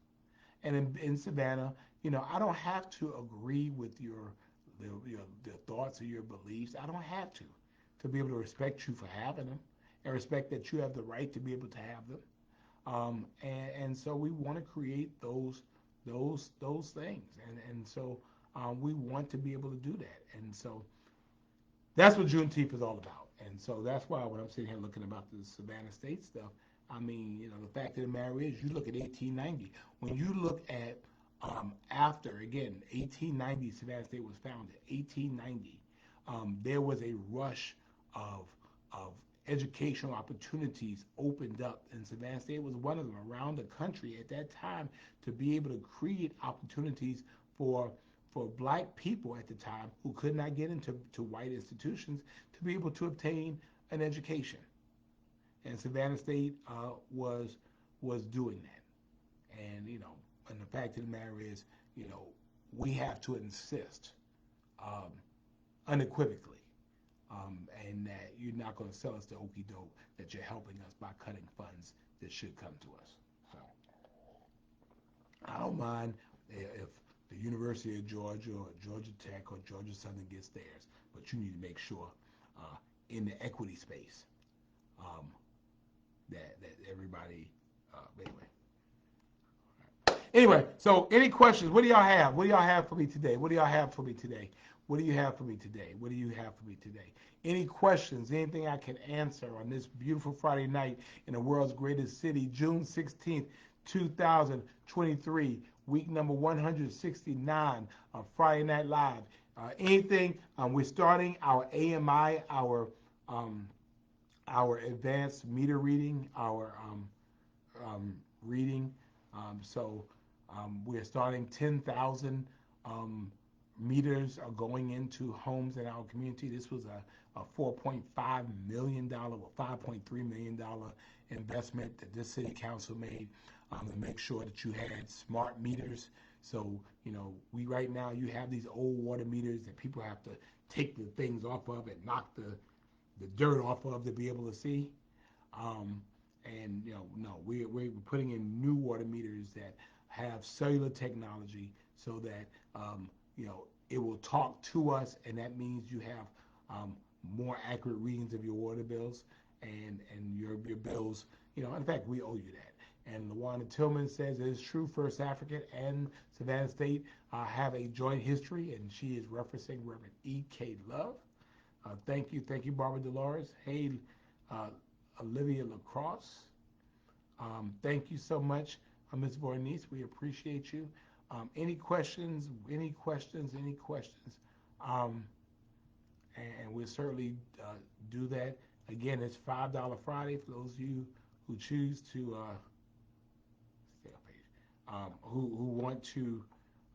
And in Savannah, I don't have to agree with the thoughts or your beliefs. I don't have to be able to respect you for having them and respect that you have the right to be able to have them. And so we want to create those things, and so we want to be able to do that, and so that's what Juneteenth is all about. And so that's why when I'm sitting here looking about the Savannah State stuff, I mean, the fact of the matter is, you look at 1890. When you look at after, again, 1890, Savannah State was founded. 1890, there was a rush of educational opportunities opened up, and Savannah State was one of them around the country at that time to be able to create opportunities for black people at the time who could not get into white institutions to be able to obtain an education. And Savannah State was doing that. And the fact of the matter is, we have to insist um, unequivocally, and that you're not going to sell us the okey doke that you're helping us by cutting funds that should come to us. So I don't mind if the University of Georgia or Georgia Tech or Georgia Southern gets theirs, but you need to make sure in the equity space um, that everybody. Anyway. Anyway, so any questions? What do y'all have? What do y'all have for me today? What do y'all have for me today? What do you have for me today? What do you have for me today? Any questions? Anything I can answer on this beautiful Friday night in the world's greatest city, June 16th, 2023, week number 169 of Friday Night Live. Anything? We're starting our AMI, our advanced meter reading, our reading. We're starting 10,000 meters are going into homes in our community. This was a $4.5 million or $5.3 million investment that this city council made to make sure that you had smart meters. So, we right now, you have these old water meters that people have to take the things off of and knock the the dirt off of to be able to see. Um, and no, we're putting in new water meters that have cellular technology so that it will talk to us, and that means you have more accurate readings of your water bills and your bills. In fact, we owe you that. And Luana Tillman says it is true. First African and Savannah State have a joint history, and she is referencing Reverend E.K. Love. Thank you, Barbara Dolores. Hey, uh, Olivia Lacrosse. Thank you so much, Ms. Vornice. We appreciate you. Any questions? Any questions? Any questions? Um, and we'll certainly do that. Again, it's $5 Friday for those of you who choose to stay on page, who want to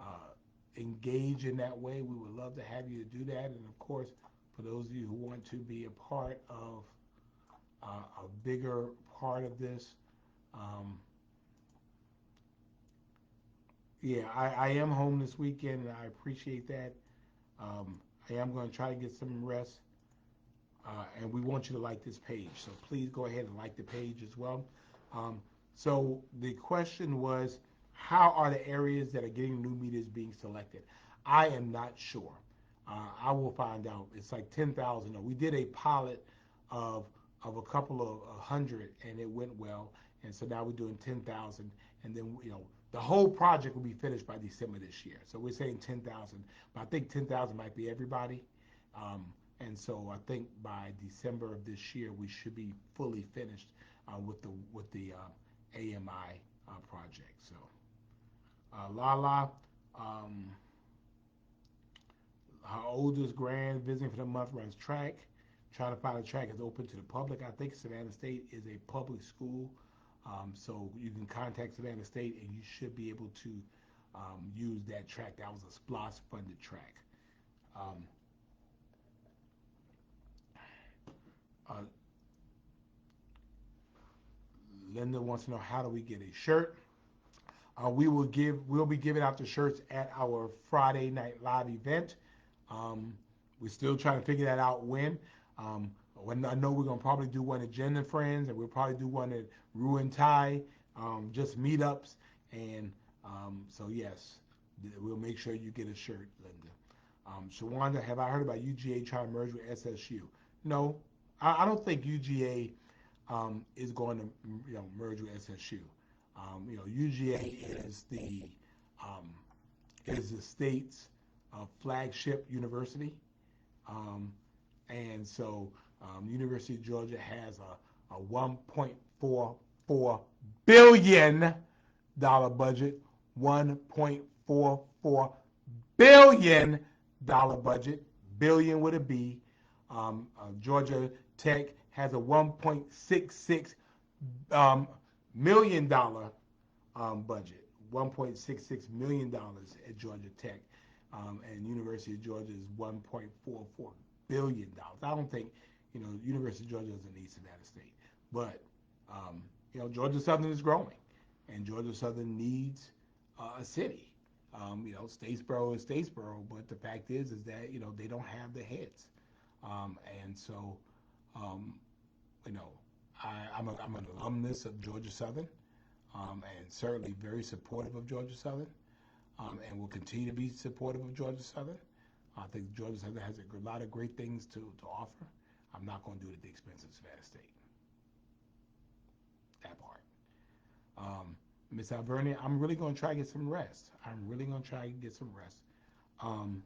uh, engage in that way. We would love to have you to do that. And of course, for those of you who want to be a part of a bigger part of this, um, yeah, I am home this weekend, and I appreciate that. I am going to try to get some rest, and we want you to like this page. So please go ahead and like the page as well. Um, so the question was, how are the areas that are getting new meters being selected? I am not sure. I will find out. It's like 10,000. We did a pilot of a couple of hundred, and it went well. And so now we're doing 10,000, and then the whole project will be finished by December this year. So we're saying 10,000, but I think 10,000 might be everybody. Um, and so I think by December of this year we should be fully finished with the AMI project. So Lala, um, her oldest grand visiting for the month runs track. Trying to find a track is open to the public. I think Savannah State is a public school, so you can contact Savannah State and you should be able to use that track. That was a SPLOST funded track. Um, uh, Linda wants to know, how do we get a shirt? We'll be giving out the shirts at our Friday night live event. Um, we're still trying to figure that out when I know we're gonna probably do one at Jen and Friends, and we'll probably do one at Ruin Thai, just meetups. And so yes, we'll make sure you get a shirt, Linda. Shawanda, have I heard about UGA trying to merge with SSU? No, I don't think UGA is going to merge with SSU. UGA um, is the state's flagship university, um, and so University of Georgia has a 1.44 billion dollar budget, 1.44 billion dollar budget, billion with a B. Georgia Tech has a 1.66 million dollar budget, $1.66 million at Georgia Tech, and University of Georgia is $1.44 billion. I don't think University of Georgia doesn't need Savannah State, but Georgia Southern is growing, and Georgia Southern needs a city. Statesboro is Statesboro, but the fact is that they don't have the heads, and so um, you know I'm an alumnus of Georgia Southern, and certainly very supportive of Georgia Southern, and will continue to be supportive of Georgia Southern. I think Georgia Southern has a lot of great things to offer. I'm not going to do it at the expense of Savannah State. That part. Miss Alvernia, I'm really going to try to get some rest. I'm really going to try to get some rest. Um,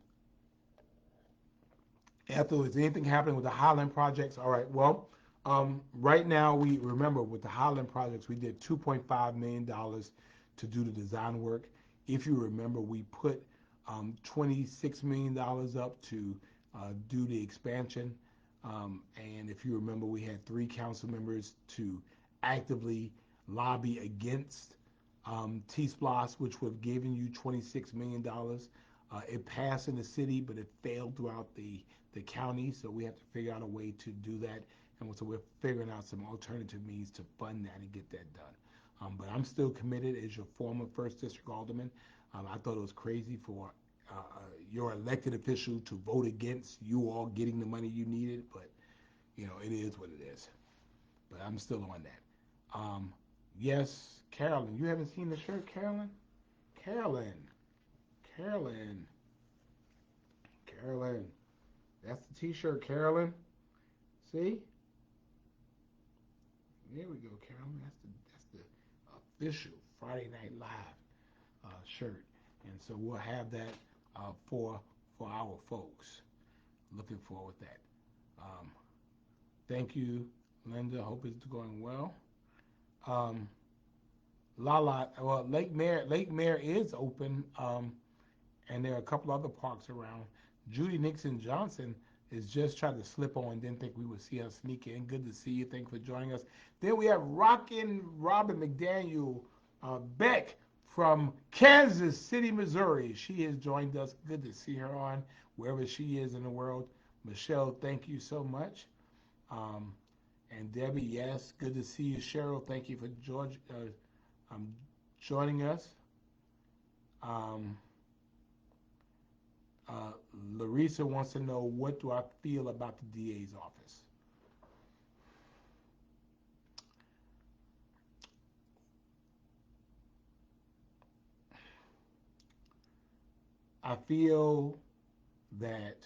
Ethel, is anything happening with the Highland projects? All right. Well, right now we remember with the Highland projects we did $2.5 million to do the design work. If you remember, we put $26 million up to do the expansion. And if you remember, we had 3 council members to actively lobby against T-SPLOST, which would have given you $26 million. It passed in the city, but it failed throughout the county, so we have to figure out a way to do that. And so we're figuring out some alternative means to fund that and get that done. But I'm still committed as your former first district alderman. I thought it was crazy for your elected official to vote against you all getting the money you needed, but it is what it is. But I'm still on that. Yes, Carolyn, you haven't seen the shirt, Carolyn? Carolyn, Carolyn, Carolyn. That's the T-shirt, Carolyn. See? There we go, Carolyn. That's the official Friday Night Live shirt, and so we'll have that for our folks. Looking forward to that. Um, thank you, Linda. Hope it's going well. Um, Lala, well, Lake Mare is open, and there are a couple other parks around. Judy Nixon Johnson is just trying to slip on. Didn't think we would see her sneak in. Good to see you. Thank you for joining us. Then we have Rockin' Robin McDaniel Beck from Kansas City, Missouri. She has joined us. Good to see her on wherever she is in the world. Michelle, thank you so much. Um, and Debbie, yes, good to see you. Cheryl, thank you for um, joining us. Um, uh, Larissa wants to know, what do I feel about the DA's office? I feel that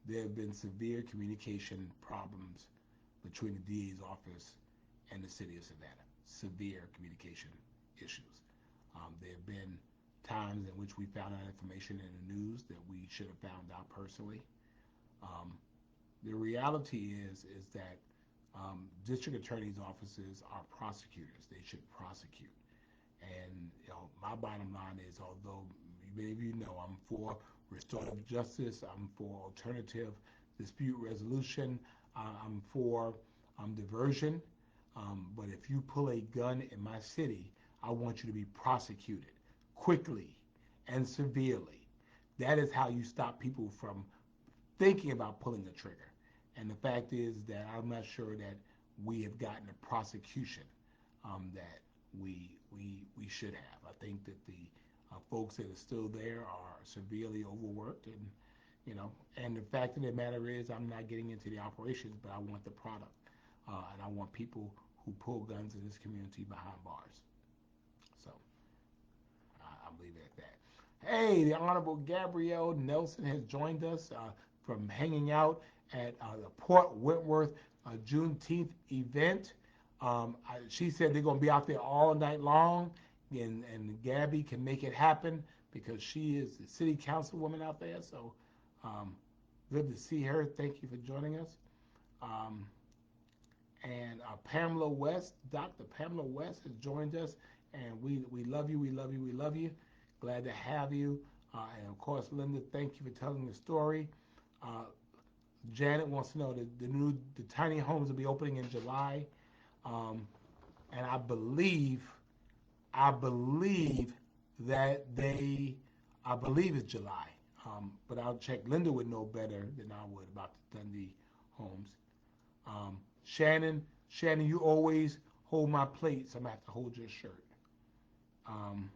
there have been severe communication problems between the DA's office and the city of Savannah. Severe communication issues. There have been times in which we found out information in the news that we should have found out personally. Um, the reality is that district attorneys' offices are prosecutors. They should prosecute. And my bottom line is, although many of you know I'm for restorative justice, I'm for alternative dispute resolution, I'm for diversion. But if you pull a gun in my city, I want you to be prosecuted quickly and severely. That is how you stop people from thinking about pulling the trigger. And the fact is that I'm not sure that we have gotten the prosecution that we should have. I think that the folks that are still there are severely overworked, and the fact of the matter is, I'm not getting into the operations, but I want the product, and I want people who pull guns in this community behind bars. So I'll leave it at that. Hey, the Honorable Gabrielle Nelson has joined us from hanging out at the Port Wentworth Juneteenth event. She said they're going to be out there all night long, and Gabby can make it happen because she is the city councilwoman out there. So good to see her. Thank you for joining us. And Pamela West, Dr. Pamela West has joined us, and we love you, we love you, we love you. Glad to have you. And of course, Linda, thank you for telling the story. Janet wants to know that the tiny homes will be opening in July, and I believe that I believe it's July, but I'll check. Linda would know better than I would about the Dundee homes. Shannon, you always hold my plate, so I'm gonna have to hold your shirt. Um,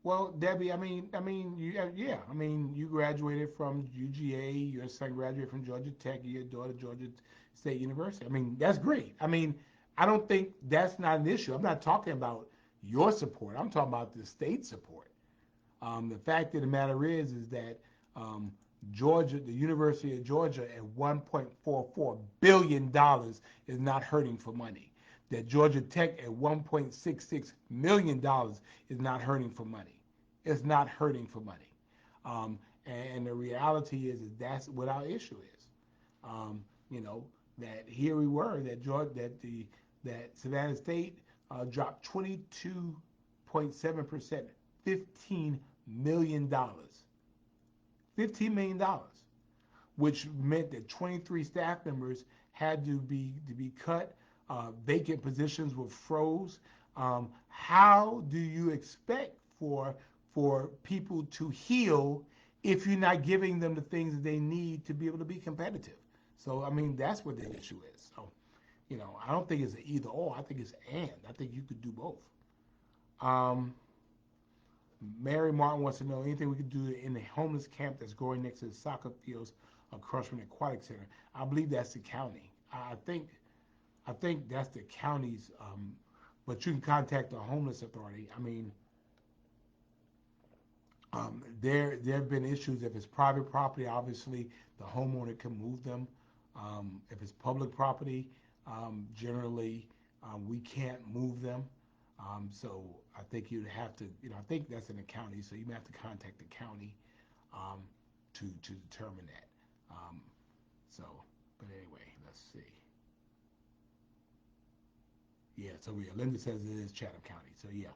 well, Debbie, you graduated from UGA. Your son graduated from Georgia Tech. Your daughter, Georgia State University. I mean, that's great. I mean, I don't think that's not an issue. I'm not talking about your support. I'm talking about the state support. The fact of the matter is that um, Georgia, the University of Georgia, at $1.44 billion is not hurting for money. That Georgia Tech at $1.66 million is not hurting for money. It's not hurting for money. And the reality is that's what our issue is. You know, that here we were, that Savannah State dropped 22.7%, $15 million. $15 million, which meant that 23 staff members had to be cut. Vacant positions were froze. How do you expect for people to heal if you're not giving them the things that they need to be able to be competitive? So I mean, that's what the issue is. So I don't think it's an either or. I think it's and. I think you could do both. Um, Mary Martin wants to know anything we could do in the homeless camp that's growing next to the soccer fields across from the aquatic center. I believe that's the county. I think that's the county's. But you can contact the homeless authority. I mean, there have been issues. If it's private property, obviously the homeowner can move them. If it's public property, generally we can't move them. So I think you'd have to, I think that's in the county. So you may have to contact the county um, to determine that. Um, so, but anyway, let's see. Yeah, so yeah, Linda says it is Chatham County. So yeah,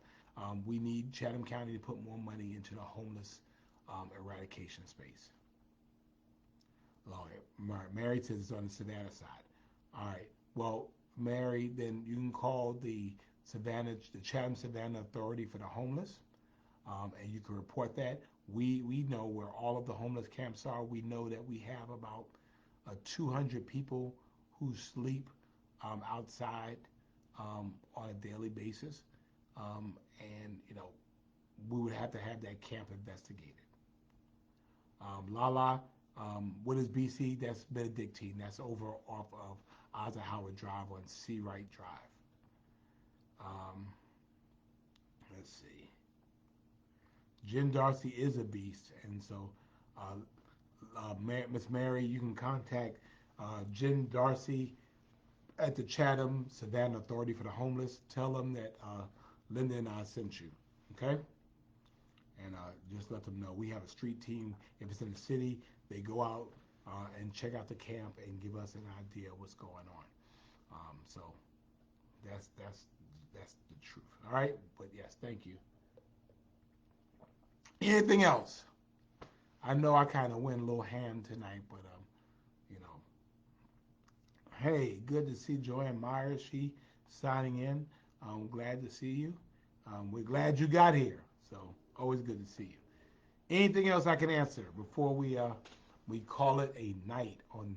we need Chatham County to put more money into the homeless eradication space. Lord, Mary says it's on the Savannah side. All right. Well, Mary, then you can call the Chatham Savannah Authority for the Homeless, and you can report that. We know where all of the homeless camps are. We know that we have about 200 people who sleep outside on a daily basis, and we would have to have that camp investigated. Lala, what is BC? That's Benedictine. That's over off of Eisenhower Drive on Seawright Drive. Um, let's see. Jen Darcy is a beast, and so Miss Mary, you can contact Jen Darcy at the Chatham Savannah Authority for the Homeless. Tell them that Linda and I sent you. Okay? And just let them know we have a street team. If it's in the city, they go out and check out the camp and give us an idea of what's going on. So that's the truth. All right, but yes, thank you. Anything else? I know I kind of went a little ham tonight, but you know, hey, good to see Joanne Myers. She signing in. I'm glad to see you. We're glad you got here. So always good to see you. Anything else I can answer before we call it a night on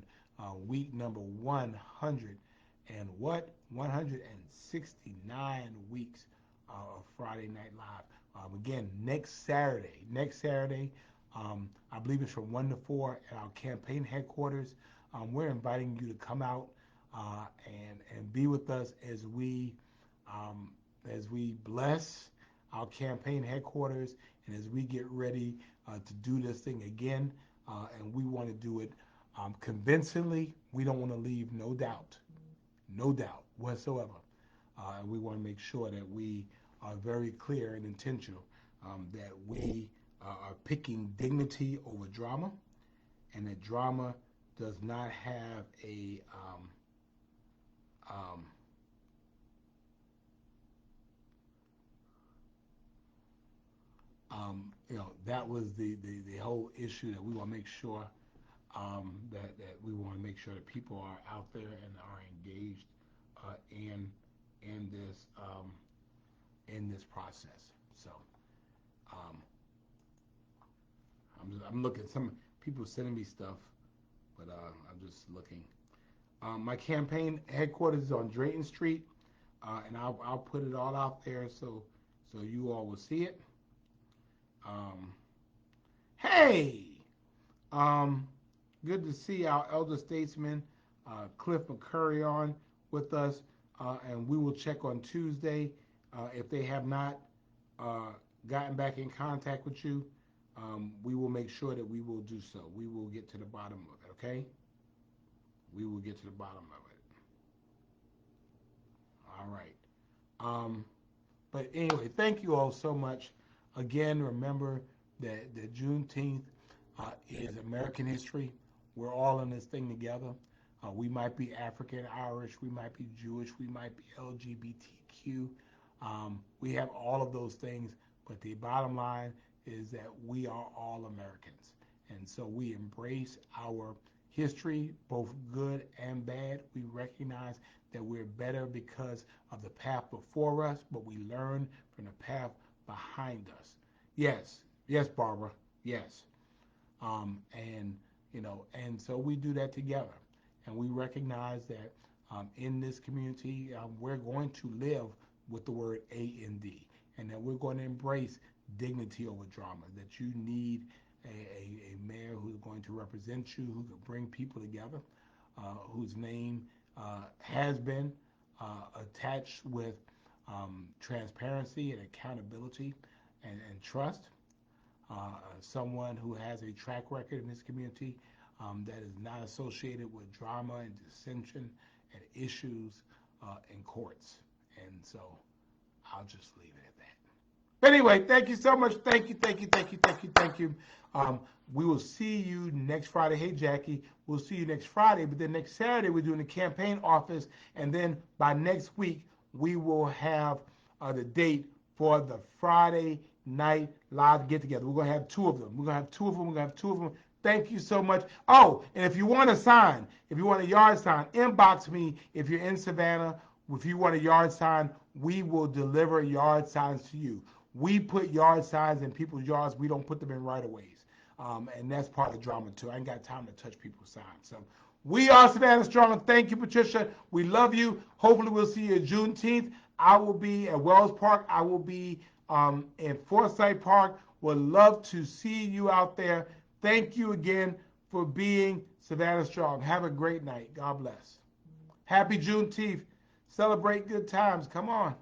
week number 100 and what 169 weeks of Friday Night Live. Again, next Saturday, I believe it's from 1 to 4 at our campaign headquarters. We're inviting you to come out and be with us um, as we bless our campaign headquarters and as we get ready to do this thing again. And we want to do it convincingly. We don't want to leave no doubt whatsoever. And we want to make sure that we are very clear and intentional that we are picking dignity over drama, and that drama does not have um, that was the whole issue that we want to make sure that we want to make sure that people are out there and are engaged in in this process. So um, I'm looking. Some people sending me stuff, but I'm just looking. My campaign headquarters is on Drayton Street, and I'll put it all out there so you all will see it. Um, hey, um, good to see our elder statesman Cliff McCurry on with us, and we will check on Tuesday if they have not uh, gotten back in contact with you. We will make sure that we will do so. We will get to the bottom of it. Okay? We will get to the bottom of it. All right. Um, but anyway, thank you all so much. Again, remember that Juneteenth is American history. We're all in this thing together. We might be African, Irish, we might be Jewish, we might be LGBTQ. We have all of those things, but the bottom line is that we are all Americans. And so we embrace our history, both good and bad. We recognize that we're better because of the path before us, but we learn from the path behind us. Yes, yes, Barbara, yes. And and so we do that together, and we recognize that in this community we're going to live with the word A and D, and that we're going to embrace dignity over drama. That you need a mayor who's going to represent you, who could bring people together, whose name has been attached with transparency and accountability and trust. Someone who has a track record in this community that is not associated with drama and dissension and issues in courts. And so I'll just leave it at that. But anyway, thank you so much. Thank you, thank you, thank you, thank you, thank you. We will see you next Friday. Hey, Jackie, we'll see you next Friday. But then next Saturday, we're doing the campaign office. And then by next week, we will have the date for the Friday night live get together. We're going to have two of them. We're going to have two of them. We're going to have two of them. Thank you so much. Oh, and if you want a sign, if you want a yard sign, inbox me if you're in Savannah. If you want a yard sign, we will deliver yard signs to you. We put yard signs in people's yards. We don't put them in right-of-ways. And that's part of drama, too. I ain't got time to touch people's signs. So we are Savannah Strong. Thank you, Patricia. We love you. Hopefully, we'll see you Juneteenth. I will be at Wells Park. I will be in Forsyth Park. Would love to see you out there. Thank you again for being Savannah Strong. Have a great night. God bless. Happy Juneteenth. Celebrate good times. Come on.